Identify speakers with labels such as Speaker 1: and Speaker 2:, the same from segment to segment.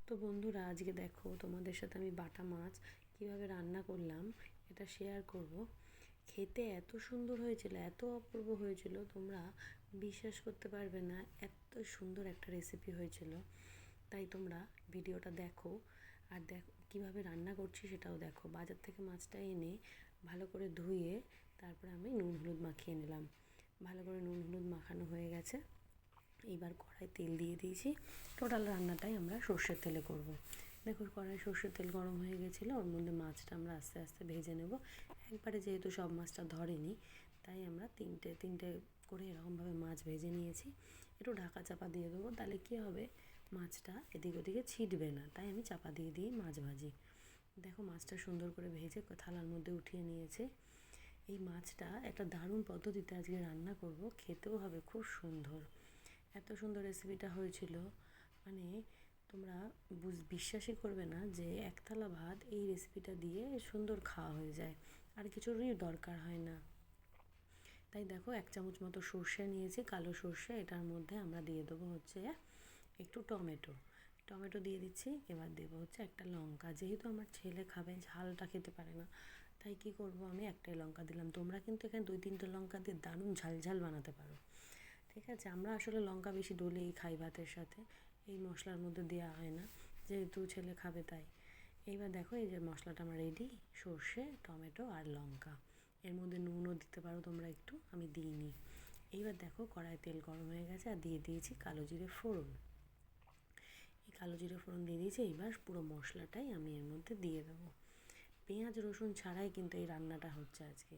Speaker 1: তো বন্ধুরা, আজকে দেখো তোমাদের সাথে আমি বাটা মাছ কিভাবে রান্না করলাম এটা শেয়ার করব। খেতে এত সুন্দর হয়েছিল, এত অপূর্ব হয়েছিল, তোমরা বিশ্বাস করতে পারবে না। এত সুন্দর একটা রেসিপি হয়েছিল। তাই তোমরা ভিডিওটা দেখো, আর দেখো কীভাবে রান্না করছি সেটাও দেখো। বাজার থেকে মাছটা এনে ভালো করে ধুয়ে তারপরে আমি নুন হলুদ মাখিয়ে নিলাম। ভালো করে নুন হলুদ মাখানো হয়ে গেছে। এইবার কড়াই তেল দিয়ে দিয়েছি। টোটাল রান্নাটাই আমরা সর্ষের তেলে করব। দেখো কড়াই সর্ষের তেল গরম হয়ে গেছিলো, ওর মধ্যে মাছটা আমরা আস্তে আস্তে ভেজে নেব। একবারে যেহেতু সব মাছটা ধরেনি, তাই আমরা তিনটে তিনটে করে এরকমভাবে মাছ ভেজে নিয়েছি। একটু ঢাকা চাপা দিয়ে দেবো, তাহলে কী হবে, মাছটা এদিক ওদিকে ছিটবে না। তাই আমি চাপা দিয়ে দিই মাছ ভাজি। দেখো মাছটা সুন্দর করে ভেজে থালার মধ্যে উঠিয়ে নিয়েছে। এই মাছটা একটা দারুণ পদ্ধতিতে আজকে রান্না করব, খেতেও হবে খুব সুন্দর। এত সুন্দর রেসিপিটা হয়েছিল, মানে তোমরা বিশ্বাসই করবে না যে এক থালা ভাত এই রেসিপিটা দিয়ে সুন্দর খাওয়া হয়ে যায়, আর কিছুরই দরকার হয় না। তাই দেখো 1 চামচ মতো সর্ষে নিয়েছি, কালো সর্ষে। এটার মধ্যে আমরা দিয়ে দেবো হচ্ছে একটু টমেটো। টমেটো দিয়ে দিচ্ছি। এবার দেবো হচ্ছে একটা লঙ্কা। যেহেতু আমার ছেলে খাবে, ঝালটা খেতে পারে না, তাই কি করব, আমি একটাই লঙ্কা দিলাম। তোমরা কিন্তু এখানে 2-3টে লঙ্কা দিয়ে দারুণ ঝাল ঝাল বানাতে পারো। ঠিক আছে, আমরা আসলে লঙ্কা বেশি ডলেই খাই ভাতের সাথে, এই মশলার মধ্যে দেওয়া হয় না, যেহেতু ছেলে খাবে তাই। এইবার দেখো এই যে মশলাটা আমার রেডি, সর্ষে, টমেটো আর লঙ্কা। এর মধ্যে নুনও দিতে পারো তোমরা একটু, আমি দিইনি। এইবার দেখো কড়াই তেল গরম হয়ে গেছে, আর দিয়ে দিয়েছি কালো জিরে ফোড়ন। এই কালো জিরে ফোড়ন দিয়ে দিয়েছি। এইবার পুরো মশলাটাই আমি এর মধ্যে দিয়ে দেবো। পেঁয়াজ রসুন ছাড়াই কিন্তু এই রান্নাটা হচ্ছে আজকে।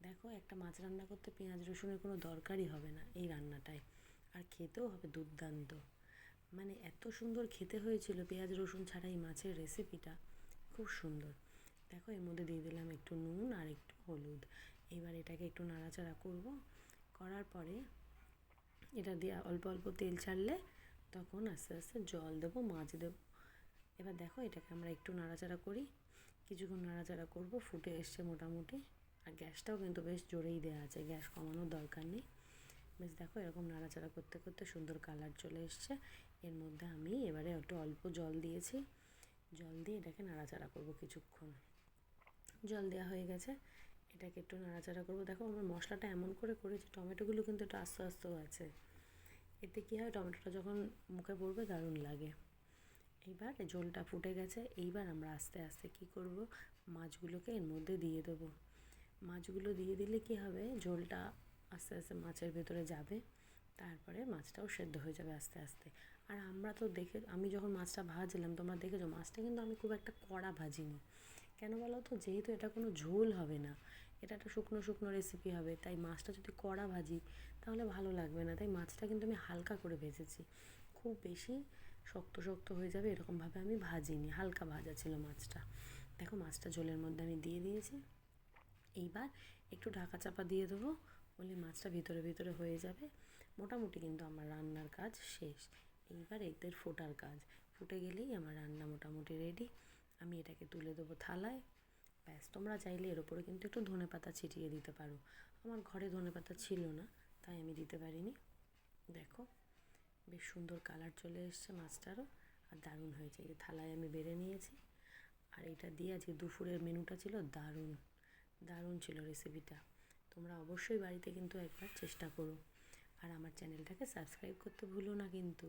Speaker 1: দেখো একটা মাছ রান্না করতে পেঁয়াজ রসুনের কোনো দরকারই হবে না এই রান্নাটায়, আর খেতেও হবে দুর্দান্ত। মানে এত সুন্দর খেতে হয়েছিল পেঁয়াজ রসুন ছাড়াই মাছের রেসিপিটা, খুব সুন্দর। দেখো এর মধ্যে দিয়ে দিলাম একটু নুন আর একটু হলুদ। এবার এটাকে একটু নাড়াচাড়া করব। করার পরে এটা দিয়ে অল্প অল্প তেল ছাড়লে তখন আস্তে আস্তে জল দেবো, মাছ দেবো। এবার দেখো এটাকে আমরা একটু নাড়াচাড়া করি, কিছুক্ষণ নাড়াচাড়া করব। ফুটে এসছে মোটামুটি, আর গ্যাসটাও কিন্তু বেশ জোরেই দেওয়া আছে, গ্যাস কমানোর দরকার নেই। বেশ দেখো এরকম নাড়াচাড়া করতে করতে সুন্দর কালার চলে এসছে। এর মধ্যে আমি এবারে একটু অল্প জল দিয়েছি। জল দিয়ে এটাকে নাড়াচাড়া করব কিছুক্ষণ। জল দেওয়া হয়ে গেছে, এটাকে একটু নাড়াচাড়া করব। দেখো আমার মশলাটা এমন করে করেছি, টমেটোগুলো কিন্তু একটু আস্তে আস্তেও আছে। এতে কী হয়, টমেটোটা যখন মুখে পড়বে দারুণ লাগে। এইবার ঝোলটা ফুটে গেছে। এইবার আমরা আস্তে আস্তে কী করব, মাছগুলোকে এর মধ্যে দিয়ে দেবো। মাছগুলো দিয়ে দিলে কী হবে, ঝোলটা আস্তে আস্তে মাছের ভেতরে যাবে, তারপরে মাছটাও সেদ্ধ হয়ে যাবে আস্তে আস্তে। আর আমরা তো আমি যখন মাছটা ভাজলাম, তোমরা দেখেছো মাছটা কিন্তু আমি খুব একটা কড়া ভাজিনি। কেন বলো তো, যেহেতু এটা কোনো ঝোল হবে না, এটা একটা শুকনো শুকনো রেসিপি হবে, তাই মাছটা যদি কড়া ভাজি তাহলে ভালো লাগবে না। তাই মাছটা কিন্তু আমি হালকা করে ভেজেছি, খুব বেশি শক্ত শক্ত হয়ে যাবে এরকমভাবে আমি ভাজিনি, হালকা ভাজা ছিল মাছটা। দেখো মাছটা ঝোলের মধ্যে আমি দিয়ে দিয়েছি। এইবার একটু ঢাকা চাপা দিয়ে দেবো, বলে মাছটা ভিতরে ভিতরে হয়ে যাবে। মোটামুটি কিন্তু আমার রান্নার কাজ শেষ। এইবার এদের ফোটার কাজ, ফুটে গেলেই আমার রান্না মোটামুটি রেডি। আমি এটাকে তুলে দেবো থালায়। ব্যাস, তোমরা চাইলে এর ওপরে কিন্তু একটু ধনেপাতা ছিটিয়ে দিতে পারো। আমার ঘরে ধনেপাতা ছিল না, তাই আমি দিতে পারিনি। দেখো বেশ সুন্দর কালার চলে এসছে মাছটারও, আর দারুণ হয়েছে। এই থালায় আমি বেড়ে নিয়েছি, আর এটা দিয়ে আজকে দুপুরের মেনুটা ছিল দারুণ। দারুণ ছিল রেসিপিটা। তোমরা অবশ্যই বাড়িতে কিন্তু একবার চেষ্টা করো, আর আমার চ্যানেলটাকে সাবস্ক্রাইব করতে ভুলো না কিন্তু।